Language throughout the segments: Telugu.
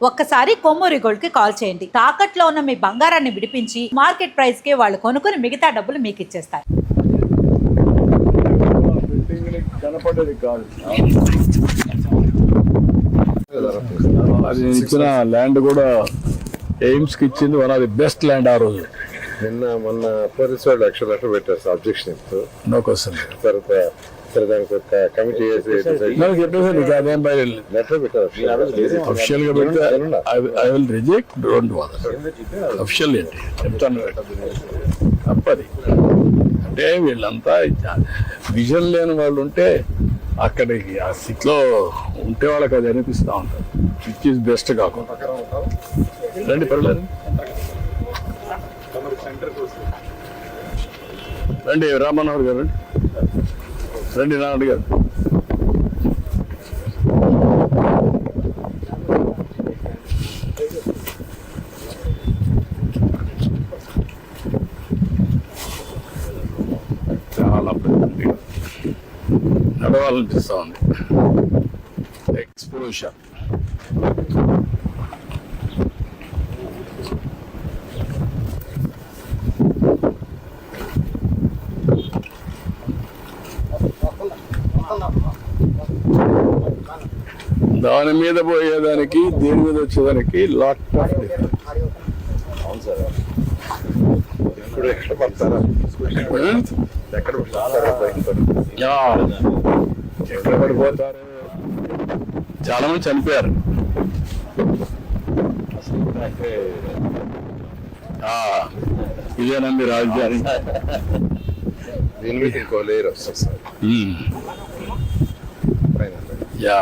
ఒక్కసారి కొమ్మూరి గోల్డ్ కి కాల్ చేయండి. తాకట్లో ఉన్న మీ బంగారాన్ని విడిపించి మార్కెట్ ప్రైస్ కి వాళ్ళు కొనుక్కుని మిగతా డబ్బులు మీకు ఇచ్చేస్తారు. అది ఇచ్చిన ల్యాండ్ కూడా ఎయిమ్స్ కి ఇచ్చింది one of the best land ఆ రోజు. మొన్న పోలీసు వాళ్ళు లక్షలు పెట్టారు సార్ అబ్జెక్షన్ ఇస్తూ. No question. తర్వాత సరే దానికి ఒక కమిటీ వేసి నాకు చెప్పేసి అదేం బయట లెటర్ పెట్టారు అఫిషియల్ గా పెడితే I will reject. Don't వాదర్. Official ఏంటి చెప్తాను తప్పది. అంటే వీళ్ళంతా విజన్ లేని వాళ్ళు ఉంటే అక్కడికి ఆ స్థితిలో ఉంటే వాళ్ళకి అది అనిపిస్తూ ఉంటుంది. విచ్ ఈస్ బెస్ట్ కాకుండా రండి పర్లేదు రండి రామ్మనోహర్ గారు రండి నారాయణ గారు. చాలా పెద్ద నడవాలనిపిస్తూ ఉంది. ఎక్స్పోజర్ దాని మీద పోయేదానికి దేని మీద వచ్చేదానికి లాట్ ఆఫ్ డిఫరెన్స్. అవును సార్. ఇప్పుడు ఎక్కడ పడతారా ఎక్కడ ఎక్కడ పడిపోతారు. చాలా మంది చనిపోయారు. ఇదేనండి రాజధాని. దీని మీద ఇంకో లేయర్ వస్తుంది సార్. యా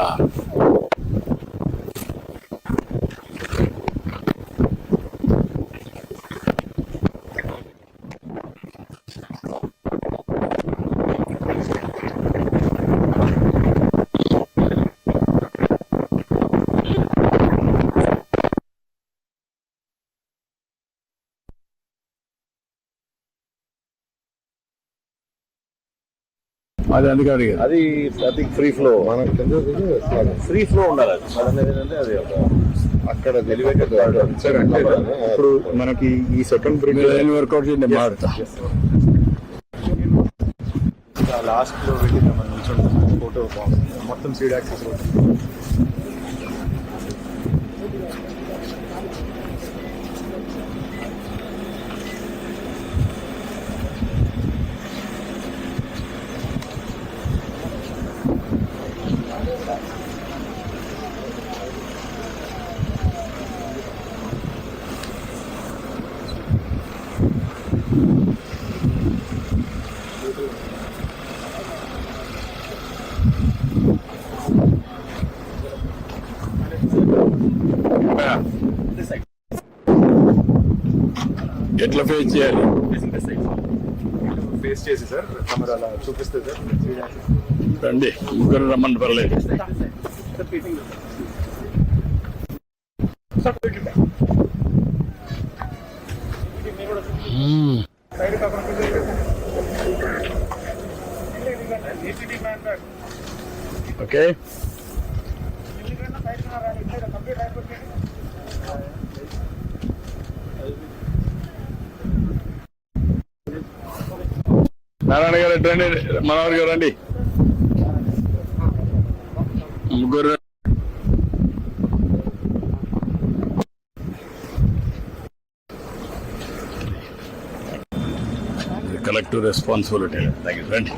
అది అందుకే అడిగారు. అది ఫ్రీ ఫ్లో మనకు ఫ్రీ ఫ్లో ఉండాలి. అది ఏంటంటే అది అక్కడ ఎలివేటెడ్ సార్. అంటే ఇప్పుడు మనకి ఈ సెకండ్ బ్రిడ్జ్ వర్కౌట్ చేయండి మారుతా. లాస్ట్ లో వెళ్ళి మనం నిల్చుంటాం. ఫోటో మొత్తం సీడ్ యాక్సెస్ ఎట్లా ఫేస్ చేయాలి? ఫేస్ చేసి సార్ కెమెరా అలా చూపిస్తే సార్. రండి ముగ్గురు రమ్మని పర్లేదు. ఓకే నారాయణ గారు రండి. మనోహర్ గారు రండి. ముగ్గురు కలెక్టివ్ రెస్పాన్సిబిలిటీ. రండి.